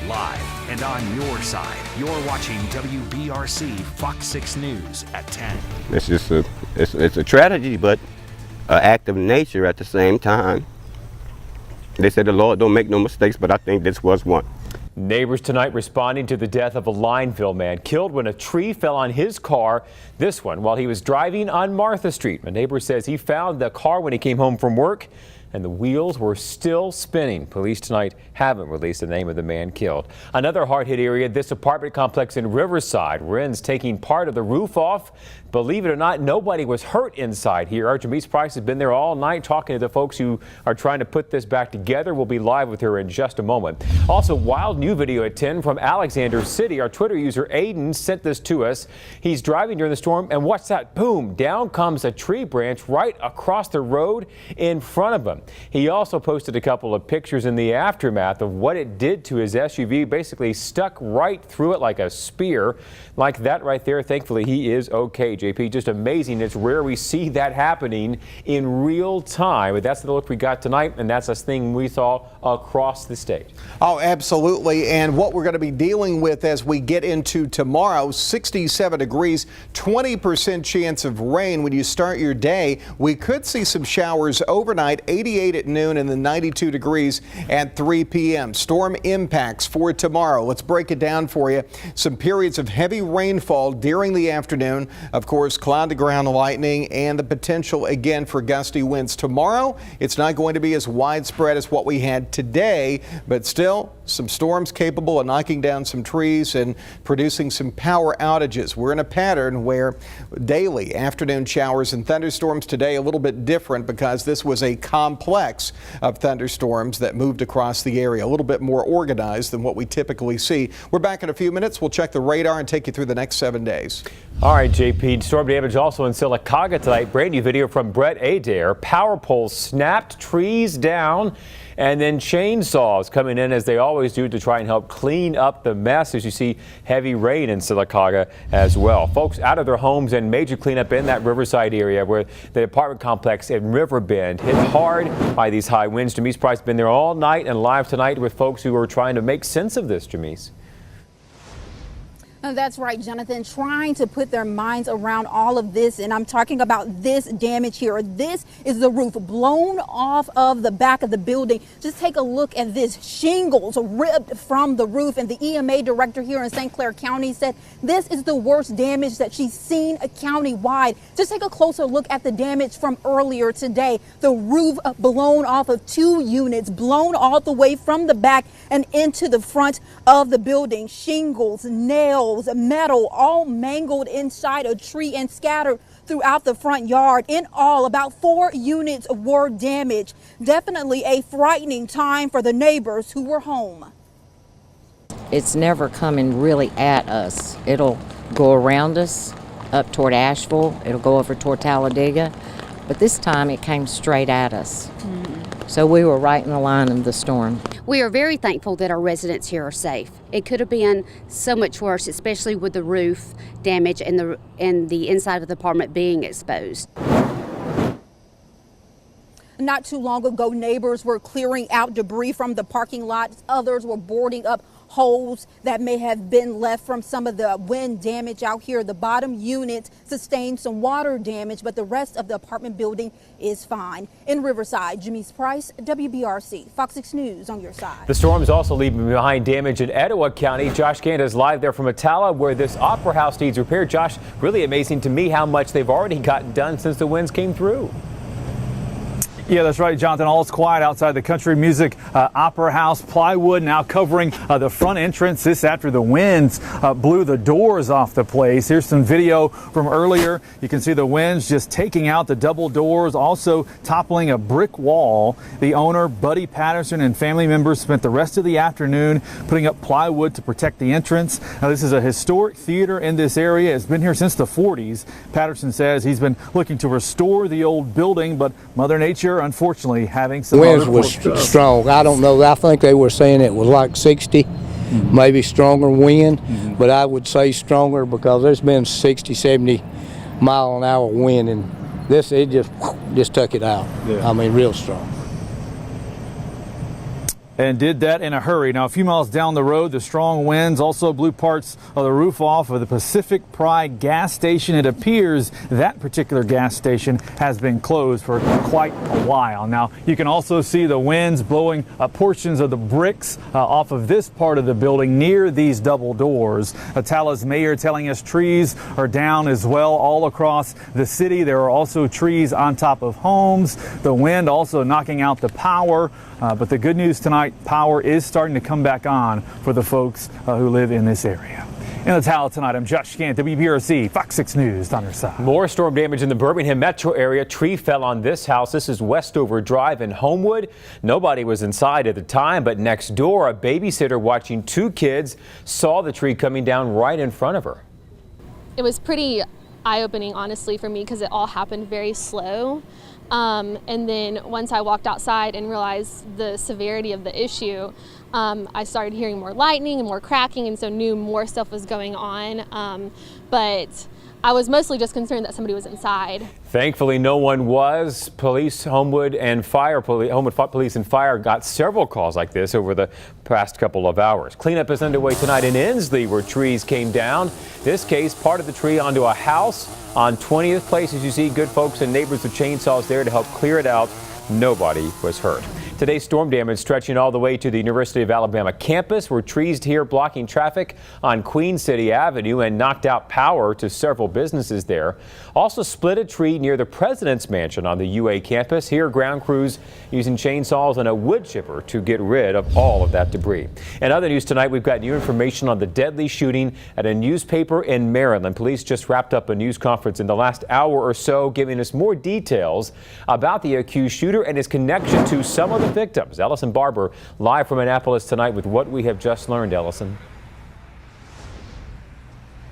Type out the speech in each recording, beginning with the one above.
live and on your side. You're watching WBRC Fox 6 News at 10. It's just it's a tragedy, but an act of nature at the same time. They said the Lord don't make no mistakes, but I think this was one. Neighbors tonight responding to the death of a Lineville man killed when a tree fell on his car. This one while he was driving on Martha Street. A neighbor says he found the car when he came home from work and the wheels were still spinning. Police tonight haven't released the name of the man killed. Another hard-hit area, this apartment complex in Riverside. Winds taking part of the roof off. Believe it or not, nobody was hurt inside here. Our Janice Price has been there all night talking to the folks who are trying to put this back together. We'll be live with her in just a moment. Also, wild new video at 10 from Alexander City. Our Twitter user Aiden sent this to us. He's driving during the storm and what's that? Boom, down comes a tree branch right across the road in front of him. He also posted a couple of pictures in the aftermath of what it did to his SUV. Basically stuck right through it like a spear. Like that right there. Thankfully, he is okay, JP. Just amazing. It's rare we see that happening in real time. But that's the look we got tonight, and that's a thing we saw across the state. Oh, absolutely. And what we're going to be dealing with as we get into tomorrow, 67 degrees, 20% chance of rain when you start your day. We could see some showers overnight, 88 at noon, and then 92 degrees at 3 p.m. Storm impacts for tomorrow. Let's break it down for you. Some periods of heavy rainfall during the afternoon. Of course, cloud to ground lightning and the potential again for gusty winds. Tomorrow, it's not going to be as widespread as what we had today, but still some storms capable of knocking down some trees and producing some power outages. We're in a pattern where daily afternoon showers and thunderstorms. Today a little bit different because this was a complex of thunderstorms that moved across the area, a little bit more organized than what we typically see. We're back in a few minutes. We'll check the radar and take you through the next 7 days. All right, JP. Storm damage also in Sylacauga tonight. Brand new video from Brett Adair. Power poles snapped, trees down, and then chainsaws coming in as they always do to try and help clean up the mess as you see heavy rain in Sylacauga as well. Folks out of their homes and major cleanup in that Riverside area where the apartment complex in Riverbend hit hard by these high winds. Janice Price has been there all night and live tonight with folks who are trying to make sense of this, Janice. That's right, Jonathan, trying to put their minds around all of this. And I'm talking about this damage here. This is the roof blown off of the back of the building. Just take a look at this. Shingles ripped from the roof. And the EMA director here in St. Clair County said this is the worst damage that she's seen county-wide. Just take a closer look at the damage from earlier today. The roof blown off of 2 units, blown all the way from the back and into the front of the building. Shingles, nails, metal, all mangled inside a tree and scattered throughout the front yard. In all, about 4 units were damaged. Definitely a frightening time for the neighbors who were home. It's never coming really at us. It'll go around us up toward Asheville. It'll go over toward Talladega. But this time it came straight at us. So we were right in the line of the storm. We are very thankful that our residents here are safe. It could have been so much worse, especially with the roof damage and the inside of the apartment being exposed. Not too long ago, neighbors were clearing out debris from the parking lot. Others were boarding up holes that may have been left from some of the wind damage out here. The bottom unit sustained some water damage, but the rest of the apartment building is fine. In Riverside, Janice Price, WBRC, Fox 6 News on your side. The storm is also leaving behind damage in Etowah County. Josh Gant is live there from Attala where this opera house needs repair. Josh, really amazing to me how much they've already gotten done since the winds came through. Yeah, that's right, Jonathan. All is quiet outside the Country Music Opera House. Plywood now covering the front entrance. This after the winds blew the doors off the place. Here's some video from earlier. You can see the winds just taking out the double doors, also toppling a brick wall. The owner, Buddy Patterson, and family members spent the rest of the afternoon putting up plywood to protect the entrance. Now, this is a historic theater in this area. It's been here since the 40s. Patterson says he's been looking to restore the old building, but Mother Nature unfortunately having some winds was strong. I don't know. I think they were saying it was like 60, maybe stronger wind, but I would say stronger because there's been 60, 70 mile an hour wind, and this it just took it out. Yeah. I mean, real strong. And did that in a hurry. Now, a few miles down the road, the strong winds also blew parts of the roof off of the Pacific Pride gas station. It appears that particular gas station has been closed for quite a while. Now, you can also see the winds blowing portions of the bricks off of this part of the building near these double doors. Atala's mayor telling us trees are down as well all across the city. There are also trees on top of homes. The wind also knocking out the power. But the good news tonight, power is starting to come back on for the folks who live in this area. In the Towel tonight, I'm Josh Scant, WBRC, Fox 6 News, on your side. More storm damage in the Birmingham metro area. Tree fell on this house. This is Westover Drive in Homewood. Nobody was inside at the time, but next door, a babysitter watching two kids saw the tree coming down right in front of her. It was pretty eye-opening, honestly, for me, because it all happened very slow. And then once I walked outside and realized the severity of the issue, I started hearing more lightning and more cracking, and so knew more stuff was going on. But I was mostly just concerned that somebody was inside. Thankfully, no one was. Homewood Police and Fire got several calls like this over the past couple of hours. Cleanup is underway tonight in Inslee, where trees came down. This case, part of the tree onto a house on 20th Place. As you see, good folks and neighbors with chainsaws there to help clear it out. Nobody was hurt. Today's storm damage stretching all the way to the University of Alabama campus, where trees here blocking traffic on Queen City Avenue and knocked out power to several businesses there. Also split a tree near the President's Mansion on the UA campus. Here, ground crews using chainsaws and a wood chipper to get rid of all of that debris. In other news tonight, we've got new information on the deadly shooting at a newspaper in Maryland. Police just wrapped up a news conference in the last hour or so, giving us more details about the accused shooter and his connection to some of the victims. Ellison Barber live from Annapolis tonight with what we have just learned. Ellison.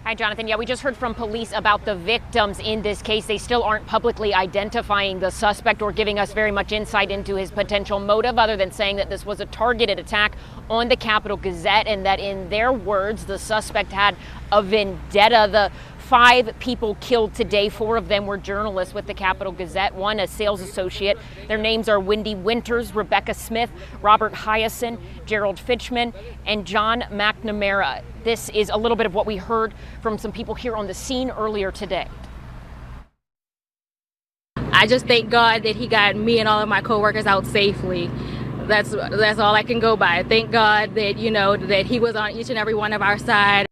Hi, Jonathan. Yeah, we just heard from police about the victims in this case. They still aren't publicly identifying the suspect or giving us very much insight into his potential motive, other than saying that this was a targeted attack on the Capital Gazette and that, in their words, the suspect had a vendetta. The 5 people killed today. 4 of them were journalists with the Capital Gazette, 1 a sales associate. Their names are Wendy Winters, Rebecca Smith, Robert Hyacin, Gerald Fitchman, and John McNamara. This is a little bit of what we heard from some people here on the scene earlier today. I just thank God that he got me and all of my coworkers out safely. That's all I can go by. Thank God that, that he was on each and every one of our side.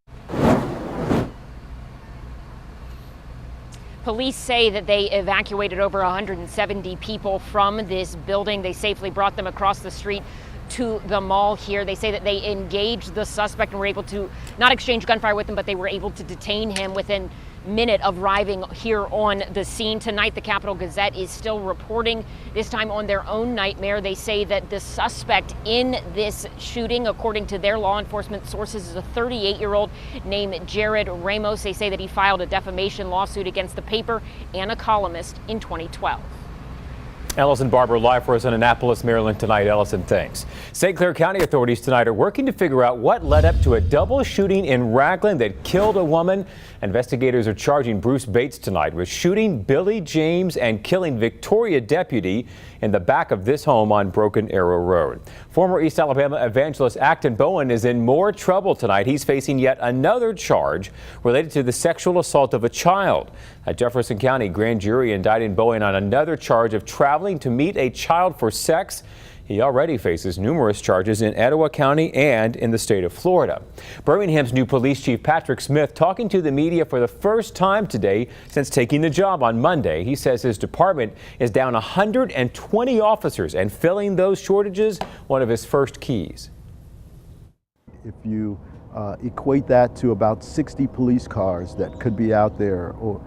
Police say that they evacuated over 170 people from this building. They safely brought them across the street to the mall here. They say that they engaged the suspect and were able to not exchange gunfire with him, but they were able to detain him within minute of arriving here on the scene. Tonight, the Capital Gazette is still reporting, this time on their own nightmare. They say that the suspect in this shooting, according to their law enforcement sources, is a 38-year-old named Jared Ramos. They say that he filed a defamation lawsuit against the paper and a columnist in 2012. Ellison Barber live for us in Annapolis, Maryland tonight. Ellison, thanks. St. Clair County authorities tonight are working to figure out what led up to a double shooting in Ragland that killed a woman. Investigators are charging Bruce Bates tonight with shooting Billy James and killing Victoria deputy in the back of this home on Broken Arrow Road. Former East Alabama evangelist Acton Bowen is in more trouble tonight. He's facing yet another charge related to the sexual assault of a child. A Jefferson County grand jury indicted Bowen on another charge of traveling to meet a child for sex. He already faces numerous charges in Etowah County and in the state of Florida. Birmingham's new police chief Patrick Smith talking to the media for the first time today since taking the job on Monday. He says his department is down 120 officers, and filling those shortages one of his first keys. If you equate that to about 60 police cars that could be out there or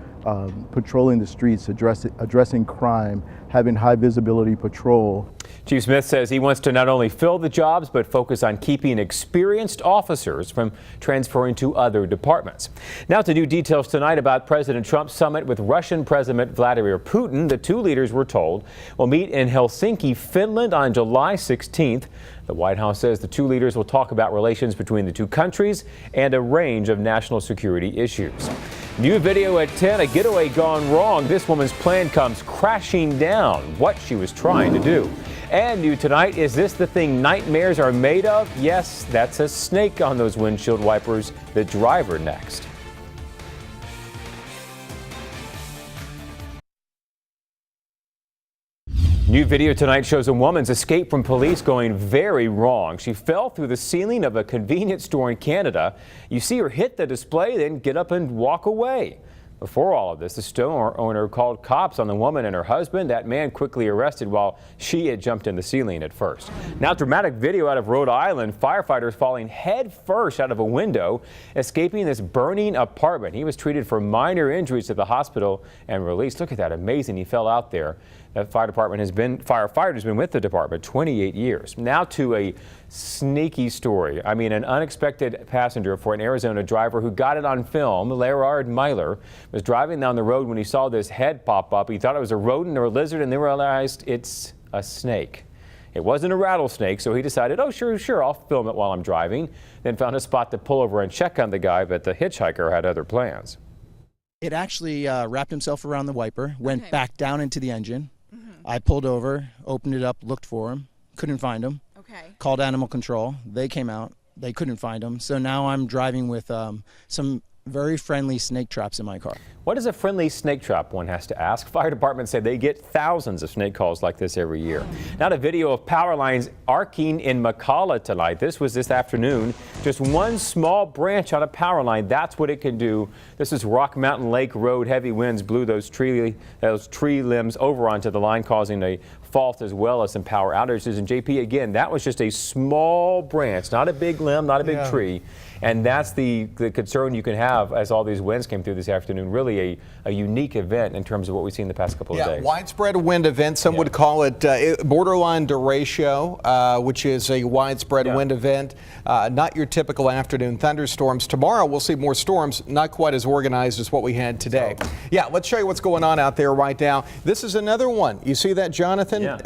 patrolling the streets, addressing crime, having high visibility patrol. Chief Smith says he wants to not only fill the jobs, but focus on keeping experienced officers from transferring to other departments. Now to new details tonight about President Trump's summit with Russian President Vladimir Putin. The two leaders, we're told, will meet in Helsinki, Finland on July 16th. The White House says the two leaders will talk about relations between the two countries and a range of national security issues. New video at 10, a getaway gone wrong. This woman's plan comes crashing down. What she was trying to do. And new tonight, is this the thing nightmares are made of? Yes, that's a snake on those windshield wipers. The driver next. New video tonight shows a woman's escape from police going very wrong. She fell through the ceiling of a convenience store in Canada. You see her hit the display, then get up and walk away. Before all of this, the store owner called cops on the woman and her husband. That man quickly arrested while she had jumped in the ceiling at first. Now, dramatic video out of Rhode Island. Firefighters falling head first out of a window, escaping this burning apartment. He was treated for minor injuries at the hospital and released. Look at that, amazing. He fell out there. That firefighter has been with the department 28 years. Now to a sneaky story. I mean, an unexpected passenger for an Arizona driver who got it on film. Lerard Myler was driving down the road when he saw this head pop up. He thought it was a rodent or a lizard, and then realized it's a snake. It wasn't a rattlesnake, so he decided, oh, sure, I'll film it while I'm driving. Then found a spot to pull over and check on the guy, but the hitchhiker had other plans. It actually wrapped himself around the wiper, went back down into the engine. I pulled over, opened it up, looked for him, couldn't find him. Called animal control. They came out. They couldn't find him. So now I'm driving with some very friendly snake traps in my car. What is a friendly snake trap, one has to ask? Fire departments say they get thousands of snake calls like this every year. Now to video of power lines arcing in McCalla tonight. This was this afternoon. Just one small branch on a power line. That's what it can do. This is Rock Mountain Lake Road. Heavy winds blew those tree limbs over onto the line, causing a fault as well as some power outages. And JP, again, that was just a small branch, not a big limb, not a big tree. And that's the concern you can have as all these winds came through this afternoon. Really a unique event in terms of what we've seen the past couple of days. Widespread wind event. Some would call it borderline derecho, which is a widespread wind event. Not your typical afternoon thunderstorms. Tomorrow we'll see more storms, not quite as organized as what we had today. Let's show you what's going on out there right now. This is another one. You see that, Jonathan?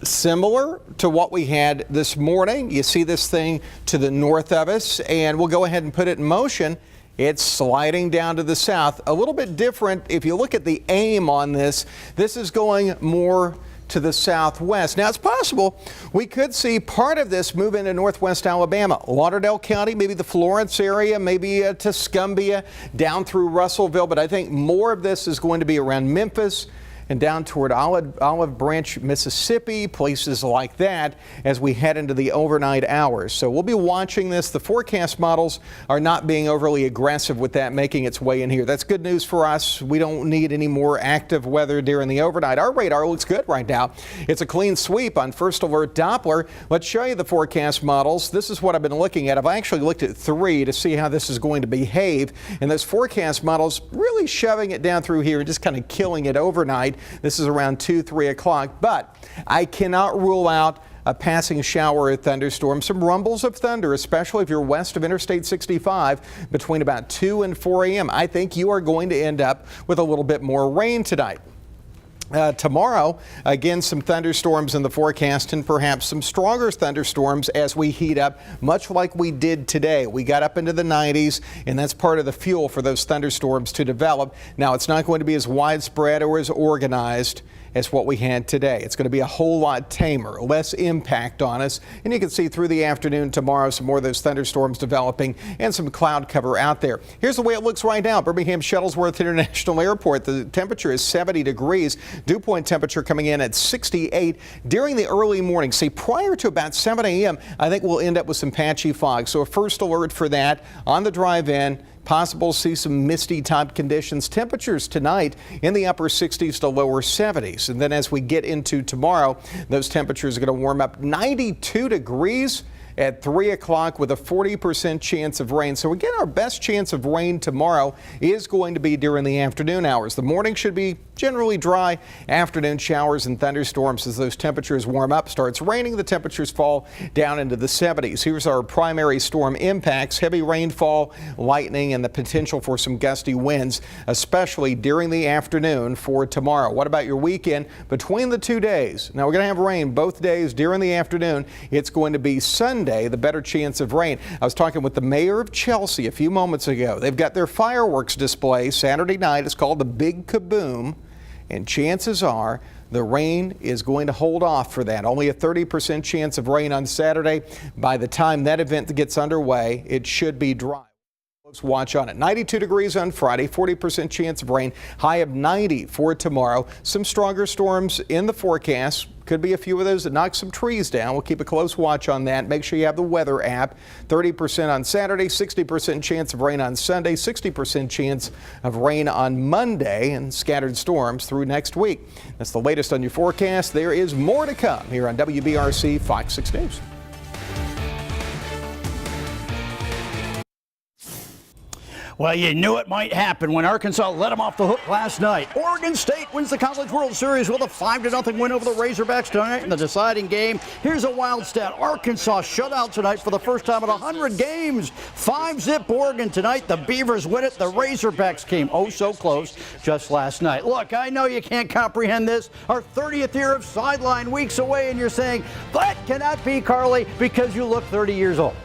Similar to what we had this morning. You see this thing to the north of us, and we'll go ahead and put it in motion. It's sliding down to the south. A little bit different. If you look at the aim on this, this is going more to the southwest. Now, it's possible we could see part of this move into northwest Alabama, Lauderdale County, maybe the Florence area, maybe Tuscumbia, down through Russellville. But I think more of this is going to be around Memphis and down toward Olive Branch, Mississippi, places like that as we head into the overnight hours. So we'll be watching this. The forecast models are not being overly aggressive with that making its way in here. That's good news for us. We don't need any more active weather during the overnight. Our radar looks good right now. It's a clean sweep on First Alert Doppler. Let's show you the forecast models. This is what I've been looking at. I've actually looked at 3 to see how this is going to behave. And those forecast models really shoving it down through here and just kind of killing it overnight. This is around 2, 3 o'clock, but I cannot rule out a passing shower or thunderstorm. Some rumbles of thunder, especially if you're west of Interstate 65 between about 2 and 4 a.m. I think you are going to end up with a little bit more rain tonight. Tomorrow, again, some thunderstorms in the forecast and perhaps some stronger thunderstorms as we heat up, much like we did today. We got up into the 90s, and that's part of the fuel for those thunderstorms to develop. Now, it's not going to be as widespread or as organized as what we had today. It's going to be a whole lot tamer, less impact on us. And you can see through the afternoon tomorrow some more of those thunderstorms developing and some cloud cover out there. Here's the way it looks right now. Birmingham Shuttlesworth International Airport. The temperature is 70 degrees. Dew point temperature coming in at 68 during the early morning. See, prior to about 7 a.m., I think we'll end up with some patchy fog. So a first alert for that on the drive in. Possible to see some misty type conditions. Temperatures tonight in the upper 60s to lower 70s. And then as we get into tomorrow, those temperatures are going to warm up 92 degrees at 3 o'clock with a 40% chance of rain. So again, our best chance of rain tomorrow is going to be during the afternoon hours. The morning should be generally dry. Afternoon showers and thunderstorms as those temperatures warm up. Starts raining, the temperatures fall down into the 70s. Here's our primary storm impacts: heavy rainfall, lightning, and the potential for some gusty winds, especially during the afternoon for tomorrow. What about your weekend? Between the 2 days, now we're going to have rain both days during the afternoon. It's going to be Sunday, the better chance of rain. I was talking with the mayor of Chelsea a few moments ago. They've got their fireworks display Saturday night. It's called the Big Kaboom. And chances are The rain is going to hold off for that. Only a 30% chance of rain on Saturday. By the time that event gets underway, it should be dry. Close watch on it. 92 degrees on Friday, 40% chance of rain, high of 90 for tomorrow. Some stronger storms in the forecast. Could be a few of those that knock some trees down. We'll keep a close watch on that. Make sure you have the weather app. 30% on Saturday, 60% chance of rain on Sunday, 60% chance of rain on Monday, and scattered storms through next week. That's the latest on your forecast. There is more to come here on WBRC Fox 6 News. Well, you knew it might happen when Arkansas let them off the hook last night. Oregon State wins the College World Series with a 5-0 win over the Razorbacks tonight in the deciding game. Here's a wild stat. Arkansas shut out tonight for the first time in 100 games. 5-zip Oregon tonight. The Beavers win it. The Razorbacks came oh so close just last night. Look, I know you can't comprehend this. Our 30th year of sideline weeks away, and you're saying, that cannot be, Carly, because you look 30 years old.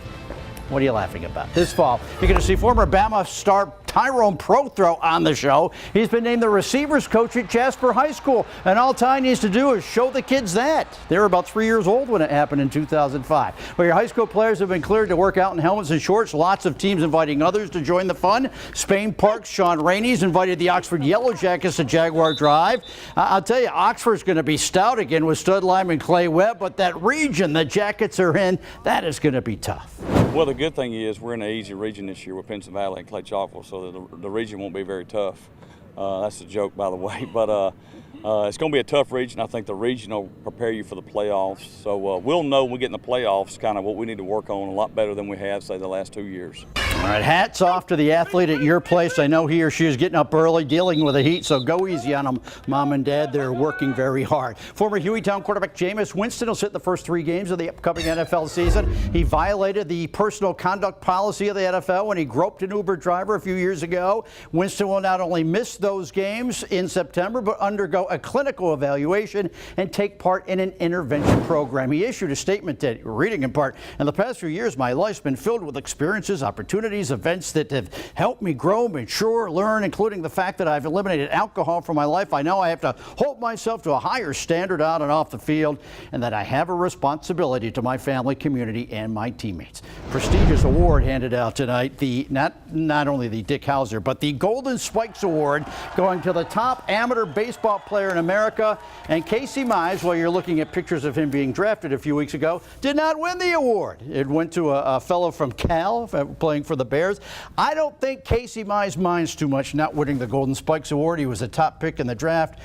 What are you laughing about? This fall, you're going to see former Bama star Tyrone Prothro on the show. He's been named the receivers coach at Jasper High School, and all Ty needs to do is show the kids that. They were about 3 years old when it happened in 2005. Well, your high school players have been cleared to work out in helmets and shorts. Lots of teams inviting others to join the fun. Spain Park's Sean Rainey's invited the Oxford Yellow Jackets to Jaguar Drive. I'll tell you, Oxford's going to be stout again with stud lineman Clay Webb, but that region the Jackets are in, that is going to be tough. Well, the good thing is we're in an easy region this year with Pinson Valley and Clay Chalkville, so the region won't be very tough. That's a joke, by the way, but it's going to be a tough region. I think the region will prepare you for the playoffs, so we'll know when we get in the playoffs kind of what we need to work on a lot better than we have, say, the last 2 years. All right, hats off to the athlete at your place. I know he or she is getting up early, dealing with the heat, so go easy on them, Mom and Dad. They're working very hard. Former Hueytown quarterback Jameis Winston will sit the first 3 games of the upcoming NFL season. He violated the personal conduct policy of the NFL when he groped an Uber driver a few years ago. Winston will not only miss those games in September, but undergo a clinical evaluation and take part in an intervention program. He issued a statement that you're reading in part, in the past few years, my life's been filled with experiences, opportunities, events that have helped me grow, mature, learn, including the fact that I've eliminated alcohol from my life. I know I have to hold myself to a higher standard on and off the field, and that I have a responsibility to my family, community, and my teammates. Prestigious award handed out tonight, the not only the Dick Hauser, but the Golden Spikes Award going to the top amateur baseball player in America. And Casey Mize, while you're looking at pictures of him being drafted a few weeks ago, did not win the award. It went to a fellow from Cal playing for the Bears. I don't think Casey Mize minds too much not winning the Golden Spikes Award. He was a top pick in the draft,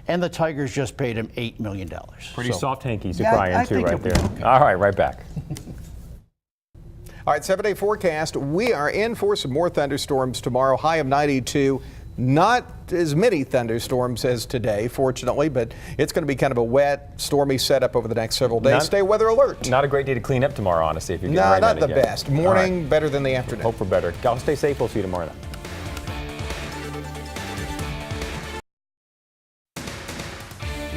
and the Tigers just paid him $8 million. Pretty soft hankies to Yeah, cry I into think right it'll be there. okay. All right, right back. All right, 7-day forecast. We are in for some more thunderstorms tomorrow. High of 92. Not as many thunderstorms as today, fortunately, but it's going to be kind of a wet, stormy setup over the next several days. Stay weather alert. Not a great day to clean up tomorrow, honestly, if you're getting No, rain not on the it yet. best. Morning better than the afternoon. Hope for better. Y'all stay safe. We'll see you tomorrow night.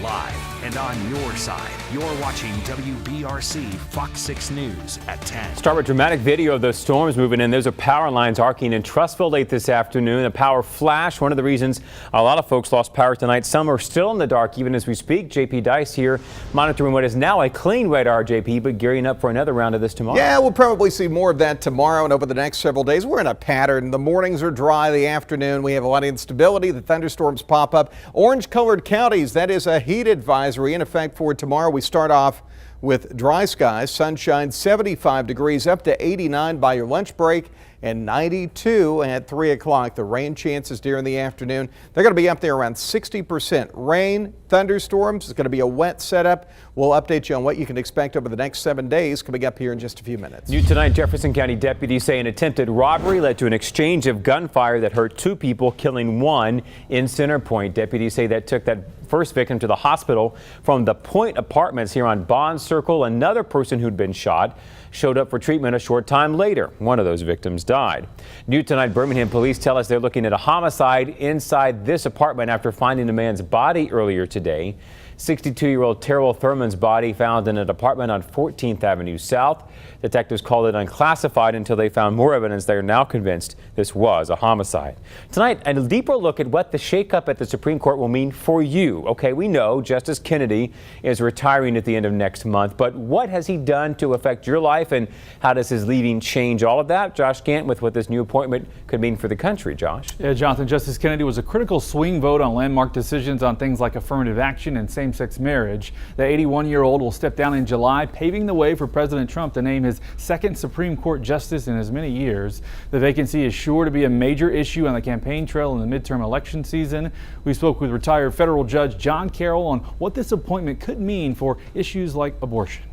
Live and on your side, you're watching WBRC Fox 6 News at 10. Start with dramatic video of those storms moving in. Those are power lines arcing in Trussville late this afternoon. A power flash, one of the reasons a lot of folks lost power tonight. Some are still in the dark even as we speak. JP Dice here monitoring what is now a clean radar, JP, but gearing up for another round of this tomorrow. Yeah, we'll probably see more of that tomorrow and over the next several days. We're in a pattern. The mornings are dry, the afternoon we have a lot of instability. The thunderstorms pop up. Orange-colored counties, that is a heat advisory in effect for tomorrow. We start off with dry skies, sunshine, 75 degrees up to 89 by your lunch break, and 92 at 3 o'clock. The rain chances during the afternoon, they're going to be up there around 60%. Rain, thunderstorms, it's going to be a wet setup. We'll update you on what you can expect over the next 7 days coming up here in just a few minutes. New tonight, Jefferson County deputies say an attempted robbery led to an exchange of gunfire that hurt 2 people, killing 1 in Center Point. Deputies say that took that first victim to the hospital from the Point Apartments here on Bond Circle. Another person who'd been shot showed up for treatment a short time later. One of those victims died. New tonight, Birmingham police tell us they're looking at a homicide inside this apartment after finding a man's body earlier today. 62-year-old Terrell Thurman's body found in an apartment on 14th Avenue South. Detectives called it unclassified until they found more evidence. They are now convinced this was a homicide. Tonight, a deeper look at what the shakeup at the Supreme Court will mean for you. Okay, we know Justice Kennedy is retiring at the end of next month, but what has he done to affect your life, and how does his leaving change all of that? Josh Gant with what this new appointment could mean for the country. Josh? Yeah, Jonathan, Justice Kennedy was a critical swing vote on landmark decisions on things like affirmative action and same-sex marriage. The 81-year-old will step down in July, paving the way for President Trump to name his second Supreme Court justice in as many years. The vacancy is sure to be a major issue on the campaign trail in the midterm election season. We spoke with retired federal judge John Carroll on what this appointment could mean for issues like abortion.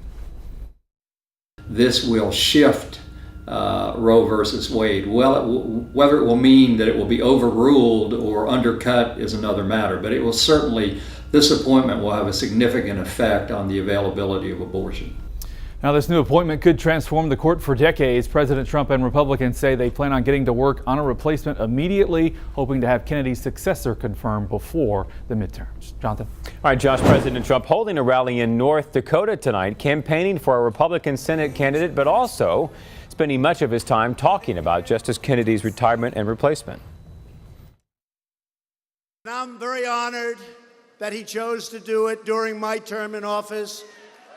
This will shift Roe versus Wade. Whether it will mean that it will be overruled or undercut is another matter, but it will certainly, this appointment will have a significant effect on the availability of abortion. Now, this new appointment could transform the court for decades. President Trump and Republicans say they plan on getting to work on a replacement immediately, hoping to have Kennedy's successor confirmed before the midterms. Jonathan? All right, Josh, President Trump holding a rally in North Dakota tonight, campaigning for a Republican Senate candidate, but also spending much of his time talking about Justice Kennedy's retirement and replacement. And I'm very honored that he chose to do it during my term in office,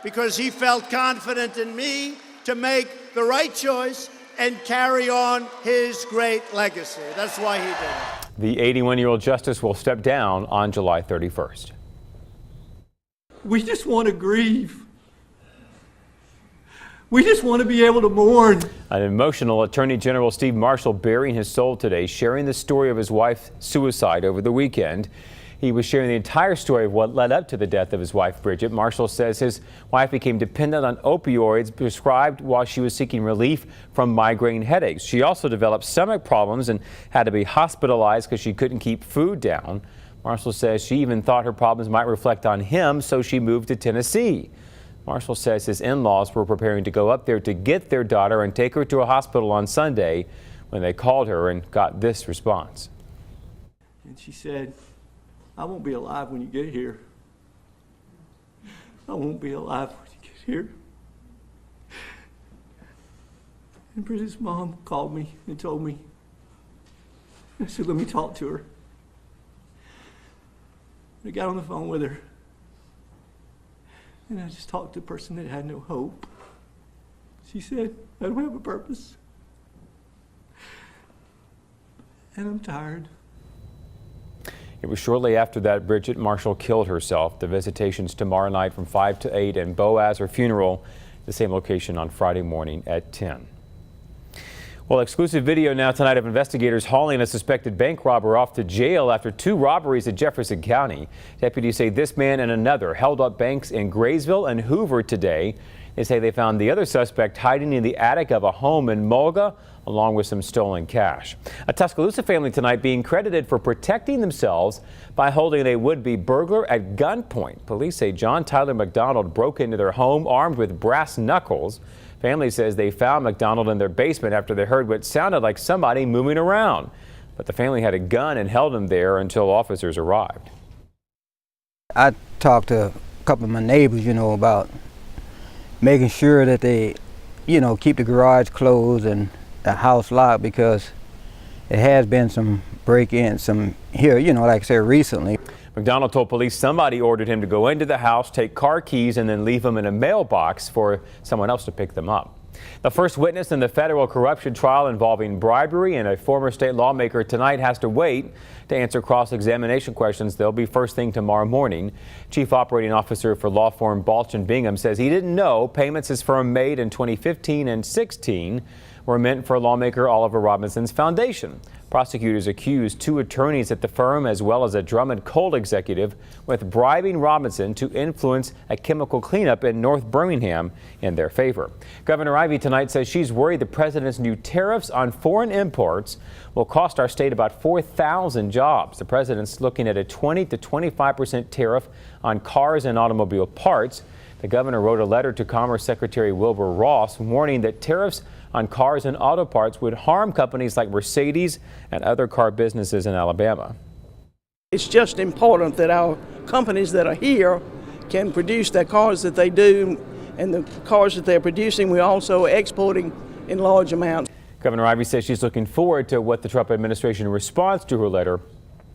because he felt confident in me to make the right choice and carry on his great legacy. That's why he did it. The 81-year-old justice will step down on July 31st. We just want to grieve. We just want to be able to mourn. An emotional Attorney General Steve Marshall bearing his soul today, sharing the story of his wife's suicide over the weekend. He was sharing the entire story of what led up to the death of his wife, Bridget. Marshall says his wife became dependent on opioids prescribed while she was seeking relief from migraine headaches. She also developed stomach problems and had to be hospitalized because she couldn't keep food down. Marshall says she even thought her problems might reflect on him, so she moved to Tennessee. Marshall says his in-laws were preparing to go up there to get their daughter and take her to a hospital on Sunday when they called her and got this response. And she said, "I won't be alive when you get here. I won't be alive when you get here." And Bridget's mom called me and told me. I said, "Let me talk to her." I got on the phone with her, and I just talked to a person that had no hope. She said, "I don't have a purpose, and I'm tired." It was shortly after that Bridget Marshall killed herself. The visitation's tomorrow night from 5 to 8, and Boaz, her funeral, the same location on Friday morning at 10. Well, exclusive video now tonight of investigators hauling a suspected bank robber off to jail after 2 robberies in Jefferson County. Deputies say this man and another held up banks in Graysville and Hoover today. They say they found the other suspect hiding in the attic of a home in Mulga, along with some stolen cash. A Tuscaloosa family tonight being credited for protecting themselves by holding a would-be burglar at gunpoint. Police say John Tyler McDonald broke into their home armed with brass knuckles. Family says they found McDonald in their basement after they heard what sounded like somebody moving around. But the family had a gun and held him there until officers arrived. I talked to a couple of my neighbors, about making sure that they, keep the garage closed and the house locked, because it has been some break-ins, some here, like I said, recently. McDonald told police somebody ordered him to go into the house, take car keys, and then leave them in a mailbox for someone else to pick them up. The first witness in the federal corruption trial involving bribery and a former state lawmaker tonight has to wait to answer cross-examination questions. They'll be first thing tomorrow morning. Chief Operating Officer for law firm Balch & Bingham says he didn't know payments his firm made in 2015 and 16 were meant for lawmaker Oliver Robinson's foundation. Prosecutors accused 2 attorneys at the firm, as well as a Drummond Coal executive, with bribing Robinson to influence a chemical cleanup in North Birmingham in their favor. Governor Ivey tonight says she's worried the president's new tariffs on foreign imports will cost our state about 4,000 jobs. The president's looking at a 20 to 25% tariff on cars and automobile parts. The governor wrote a letter to Commerce Secretary Wilbur Ross warning that tariffs on cars and auto parts would harm companies like Mercedes and other car businesses in Alabama. It's just important that our companies that are here can produce the cars that they do, and the cars that they're producing, we're also exporting in large amounts. Governor Ivey says she's looking forward to what the Trump administration responds to her letter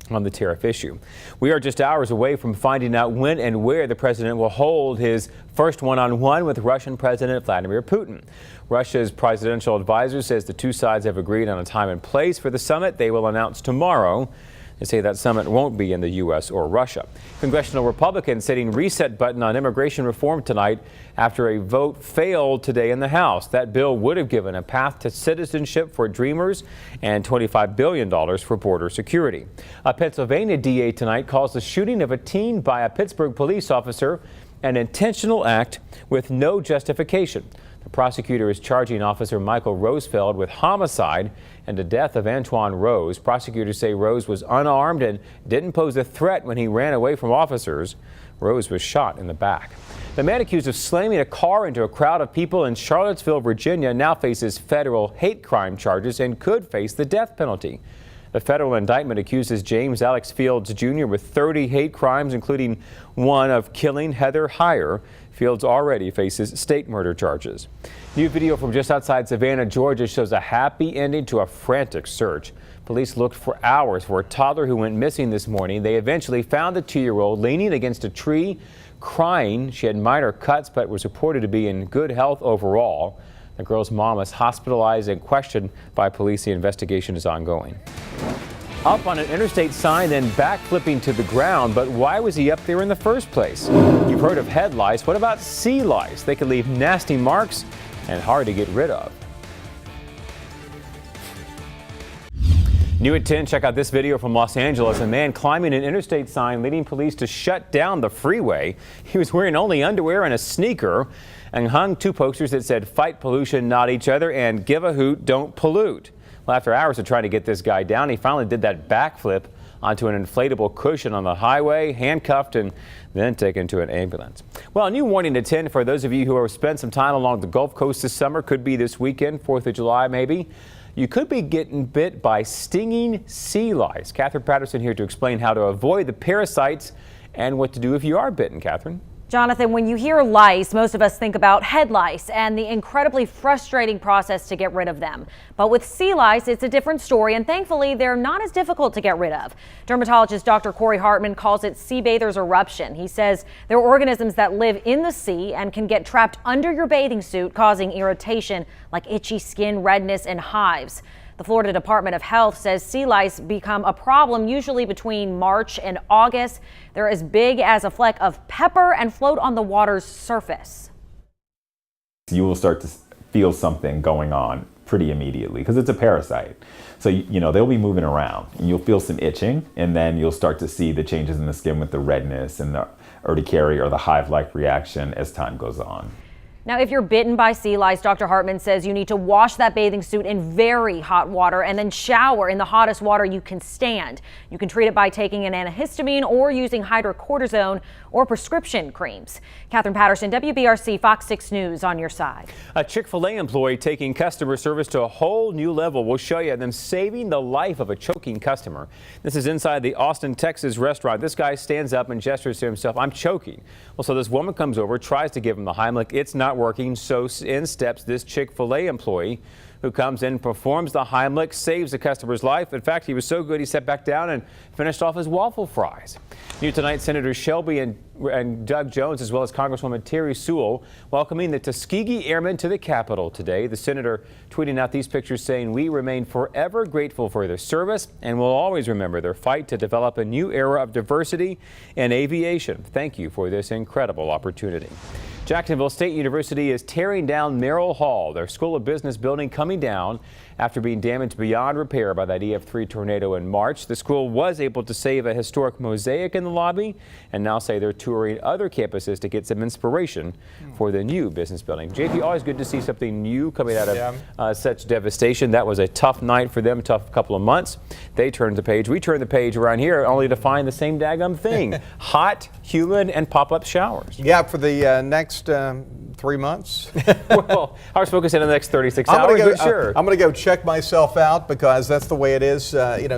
on the tariff issue. We are just hours away from finding out when and where the president will hold his first one-on-one with Russian President Vladimir Putin. Russia's presidential advisor says the two sides have agreed on a time and place for the summit they will announce tomorrow. They say that summit won't be in the U.S. or Russia. Congressional Republicans setting reset button on immigration reform tonight after a vote failed today in the House. That bill would have given a path to citizenship for dreamers and $25 billion for border security. A Pennsylvania DA tonight calls the shooting of a teen by a Pittsburgh police officer an intentional act with no justification. The prosecutor is charging Officer Michael Rosefeld with homicide and the death of Antoine Rose. Prosecutors say Rose was unarmed and didn't pose a threat when he ran away from officers. Rose was shot in the back. The man accused of slamming a car into a crowd of people in Charlottesville, Virginia, now faces federal hate crime charges and could face the death penalty. The federal indictment accuses James Alex Fields Jr. with 30 hate crimes, including one of killing Heather Heyer. Fields already faces state murder charges. New video from just outside Savannah, Georgia shows a happy ending to a frantic search. Police looked for hours for a toddler who went missing this morning. They eventually found the 2-year-old leaning against a tree, crying. She had minor cuts but was reported to be in good health overall. The girl's mom is hospitalized and questioned by police. The investigation is ongoing. Up on an interstate sign, then backflipping to the ground. But why was he up there in the first place? You've heard of head lice. What about sea lice? They can leave nasty marks and hard to get rid of. New at 10, check out this video from Los Angeles. A man climbing an interstate sign leading police to shut down the freeway. He was wearing only underwear and a sneaker and hung 2 posters that said "Fight pollution, not each other," and "Give a hoot, don't pollute." Well, after hours of trying to get this guy down, he finally did that backflip onto an inflatable cushion on the highway, handcuffed and then taken to an ambulance. Well, a new warning at 10 for those of you who have spent some time along the Gulf Coast this summer. Could be this weekend, 4th of July maybe. You could be getting bit by stinging sea lice. Catherine Patterson here to explain how to avoid the parasites and what to do if you are bitten. Catherine. Jonathan, when you hear lice, most of us think about head lice and the incredibly frustrating process to get rid of them. But with sea lice, it's a different story, and thankfully, they're not as difficult to get rid of. Dermatologist Dr. Corey Hartman calls it sea bather's eruption. He says they're organisms that live in the sea and can get trapped under your bathing suit, causing irritation like itchy skin, redness, and hives. The Florida Department of Health says sea lice become a problem usually between March and August. They're as big as a fleck of pepper and float on the water's surface. You will start to feel something going on pretty immediately because it's a parasite. So, they'll be moving around. You'll feel some itching, and then you'll start to see the changes in the skin with the redness and the urticaria or the hive-like reaction as time goes on. Now, if you're bitten by sea lice, Dr. Hartman says you need to wash that bathing suit in very hot water and then shower in the hottest water you can stand. You can treat it by taking an antihistamine or using hydrocortisone or prescription creams. Catherine Patterson, WBRC, Fox 6 News, on your side. A Chick-fil-A employee taking customer service to a whole new level. We'll show you them saving the life of a choking customer. This is inside the Austin, Texas restaurant. This guy stands up and gestures to himself, "I'm choking." Well, so this woman comes over, tries to give him the Heimlich. It's not working, so in steps this Chick-fil-A employee who comes in, performs the Heimlich, saves the customer's life. In fact, he was so good he sat back down and finished off his waffle fries. New tonight, Senators Shelby and Doug Jones, as well as Congresswoman Terry Sewell, welcoming the Tuskegee Airmen to the Capitol today. The senator tweeting out these pictures saying, "We remain forever grateful for their service and will always remember their fight to develop a new era of diversity in aviation. Thank you for this incredible opportunity." Jacksonville State University is tearing down Merrill Hall, their School of Business building coming down after being damaged beyond repair by that EF3 tornado in March. The school was able to save a historic mosaic in the lobby and now say they're touring other campuses to get some inspiration for the new business building. JP, always good to see something new coming out of such devastation. That was a tough night for them, tough couple of months. They turned the page. We turned the page around here only to find the same daggum thing. Hot, humid, and pop-up showers. Yeah, for the next 3 months. Well, ours focus in the next 36 hours, but sure. I'm going to go check myself out because that's the way it is,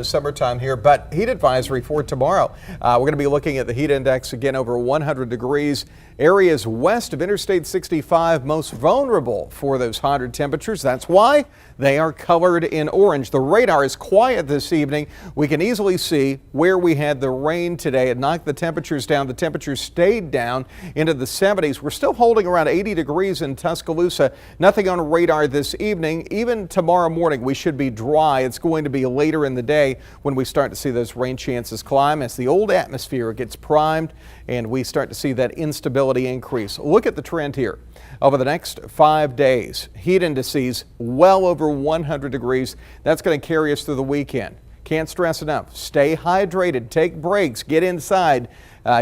summertime here. But heat advisory for tomorrow. We're going to be looking at the heat index again over over 100 degrees. Areas west of Interstate 65 most vulnerable for those hotter temperatures. That's why they are colored in orange. The radar is quiet this evening. We can easily see where we had the rain today. It knocked the temperatures down. The temperatures stayed down into the 70s. We're still holding around 80 degrees in Tuscaloosa. Nothing on radar this evening. Even tomorrow morning we should be dry. It's going to be later in the day when we start to see those rain chances climb as the old atmosphere gets primed and we start to see that instability increase. Look at the trend here. Over the next 5 days, heat indices well over 100 degrees. That's going to carry us through the weekend. Can't stress enough. Stay hydrated, take breaks, get inside,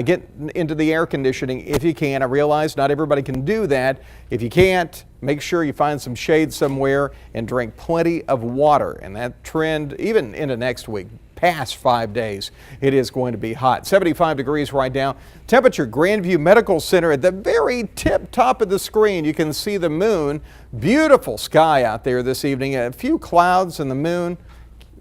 get into the air conditioning if you can. I realize not everybody can do that. If you can't, make sure you find some shade somewhere and drink plenty of water. And that trend, even into next week, past 5 days, it is going to be hot. 75 degrees right now. Temperature, Grandview Medical Center at the very tip top of the screen. You can see the moon. Beautiful sky out there this evening. A few clouds and the moon.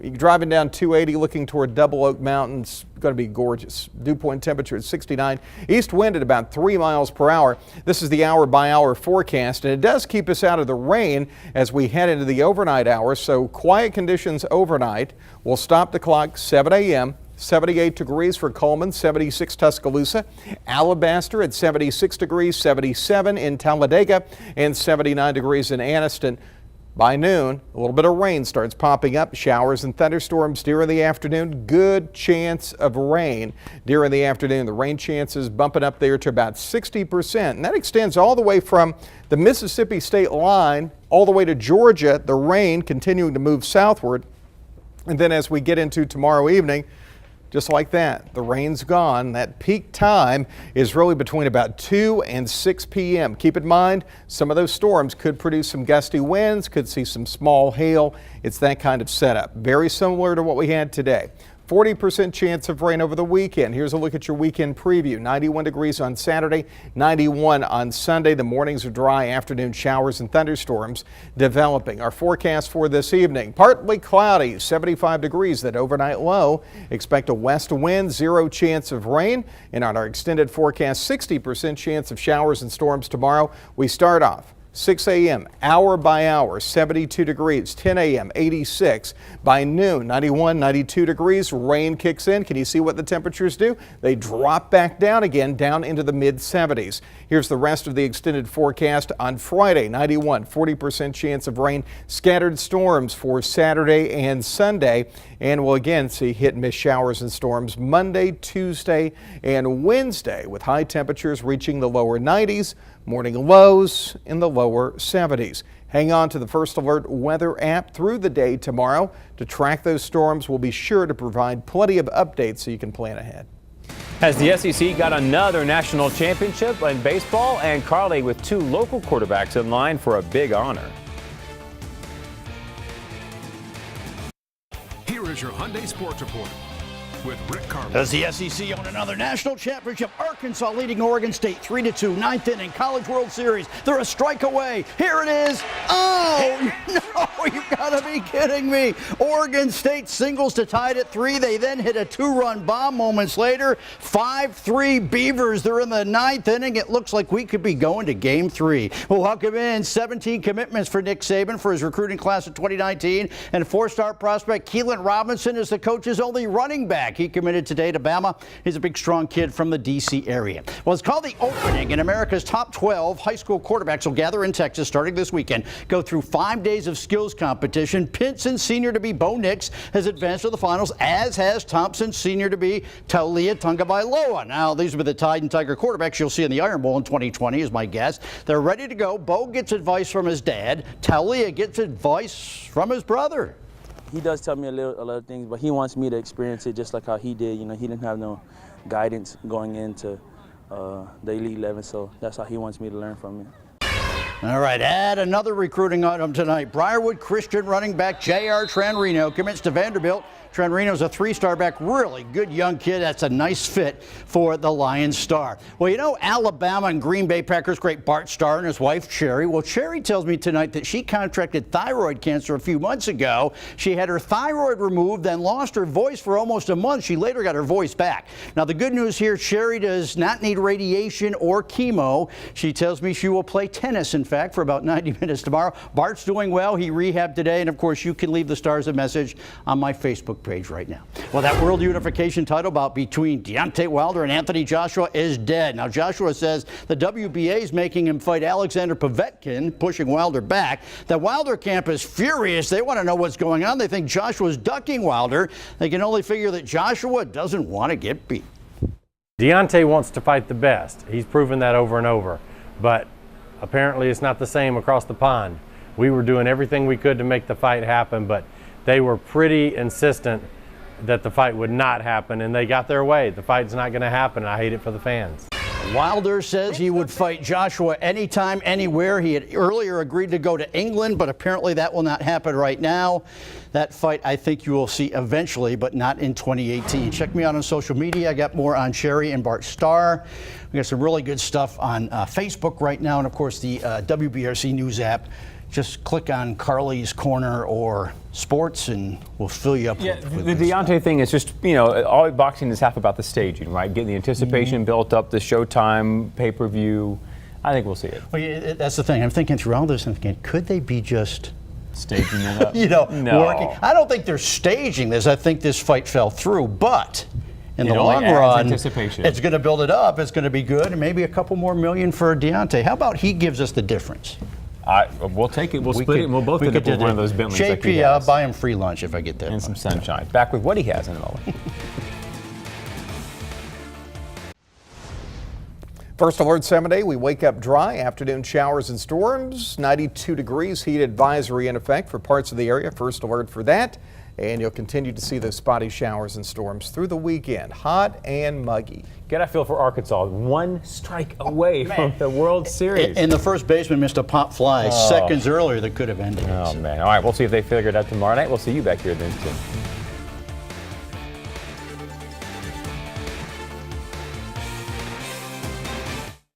You're driving down 280 looking toward Double Oak Mountains. Going to be gorgeous. Dew point temperature at 69. East wind at about 3 miles per hour. This is the hour-by-hour forecast, and it does keep us out of the rain as we head into the overnight hours. So quiet conditions overnight. We'll stop the clock 7 a.m. 78 degrees for Coleman, 76 Tuscaloosa, Alabaster at 76 degrees, 77 in Talladega, and 79 degrees in Anniston. By noon, a little bit of rain starts popping up. Showers and thunderstorms during the afternoon. Good chance of rain during the afternoon. The rain chances bumping up there to about 60%. And that extends all the way from the Mississippi state line all the way to Georgia. The rain continuing to move southward. And then as we get into tomorrow evening, just like that, the rain's gone. That peak time is really between about 2 and 6 p.m. Keep in mind, some of those storms could produce some gusty winds, could see some small hail. It's that kind of setup. Very similar to what we had today. 40% chance of rain over the weekend. Here's a look at your weekend preview. 91 degrees on Saturday, 91 on Sunday. The mornings are dry, afternoon showers and thunderstorms developing. Our forecast for this evening, partly cloudy, 75 degrees, that overnight low. Expect a west wind, 0 chance of rain. And on our extended forecast, 60% chance of showers and storms tomorrow. We start off 6 a.m., hour by hour, 72 degrees, 10 a.m., 86. By noon, 91, 92 degrees, rain kicks in. Can you see what the temperatures do? They drop back down again, down into the mid-70s. Here's the rest of the extended forecast on Friday, 91, 40% chance of rain, scattered storms for Saturday and Sunday. And we'll again see hit and miss showers and storms Monday, Tuesday, and Wednesday with high temperatures reaching the lower 90s. Morning lows in the lower 70s. Hang on to the First Alert weather app through the day tomorrow to track those storms. We'll be sure to provide plenty of updates so you can plan ahead. As the SEC got another national championship in baseball, and Carly with 2 local quarterbacks in line for a big honor. Here is your Hyundai Sports Report with Rick Carlin. As the SEC on another national championship, Arkansas leading Oregon State 3-2, 9th inning, College World Series. They're a strike away. Here it is. Oh, no, you gotta be kidding me. Oregon State singles to tie it at 3. They then hit a 2-run bomb moments later. 5-3 Beavers. They're in the 9th inning. It looks like we could be going to game 3. We'll welcome in 17 commitments for Nick Saban for his recruiting class of 2019. And 4-star prospect Keelan Robinson is the coach's only running back. He committed today to Bama. He's a big, strong kid from the D.C. area. Well, it's called the opening, and America's top 12 high school quarterbacks will gather in Texas starting this weekend, go through 5 days of skills competition. Pinson senior-to-be Bo Nix has advanced to the finals, as has Thompson senior-to-be Taulia Tagovailoa. Now, these will be the Tide and Tiger quarterbacks you'll see in the Iron Bowl in 2020, is my guess. They're ready to go. Bo gets advice from his dad. Taulia gets advice from his brother. He does tell me a lot of things, but he wants me to experience it just like how he did. You know, he didn't have no guidance going into the Elite 11, so that's how he wants me to learn from it. All right, add another recruiting item tonight. Briarwood Christian running back J.R. Tranrino commits to Vanderbilt. Trent Reno's a 3-star back, really good young kid. That's a nice fit for the Lions star. Well, you know, Alabama and Green Bay Packers great Bart Starr and his wife, Sherry. Well, Sherry tells me tonight that she contracted thyroid cancer a few months ago. She had her thyroid removed, then lost her voice for almost a month. She later got her voice back. Now, the good news here, Sherry does not need radiation or chemo. She tells me she will play tennis, in fact, for about 90 minutes tomorrow. Bart's doing well. He rehabbed today. And, of course, you can leave the Stars a message on my Facebook page right now. Well, that World Unification title bout between Deontay Wilder and Anthony Joshua is dead. Now, Joshua says the WBA is making him fight Alexander Povetkin, pushing Wilder back. The Wilder camp is furious. They want to know what's going on. They think Joshua's ducking Wilder. They can only figure that Joshua doesn't want to get beat. Deontay wants to fight the best. He's proven that over and over. But apparently it's not the same across the pond. We were doing everything we could to make the fight happen, but they were pretty insistent that the fight would not happen, and they got their way. The fight's not going to happen, and I hate it for the fans. Wilder says he would fight Joshua anytime, anywhere. He had earlier agreed to go to England, but apparently that will not happen right now. That fight I think you will see eventually, but not in 2018. Check me out on social media. I got more on Sherry and Bart Starr. We got some really good stuff on Facebook right now, and of course the WBRC News app. Just click on Carly's Corner or Sports and we'll fill you up with the Deontay thing is just, you know, all boxing is half about the staging, right? Getting the anticipation built up, the showtime, pay-per-view. I think we'll see it. Well, yeah, that's the thing. I'm thinking through all this, I'm thinking, could they be just staging it up? You know, no. Working? I don't think they're staging this. I think this fight fell through, but in the long run, it's going to build it up. It's going to be good, and maybe a couple more million for Deontay. How about he gives us the difference? We'll take it. We'll split it, and we'll both end up with one of those Bentleys. JP, I'll buy him free lunch if I get that. And some sunshine. Back with what he has in a moment. First alert 7-day, we wake up dry, afternoon showers and storms, 92 degrees, heat advisory in effect for parts of the area. First alert for that. And you'll continue to see those spotty showers and storms through the weekend. Hot and muggy. Get a feel for Arkansas. One strike away from the World Series. And the first baseman missed a pop fly seconds earlier that could have ended it. Oh, man. All right, we'll see if they figure it out tomorrow night. We'll see you back here then, too.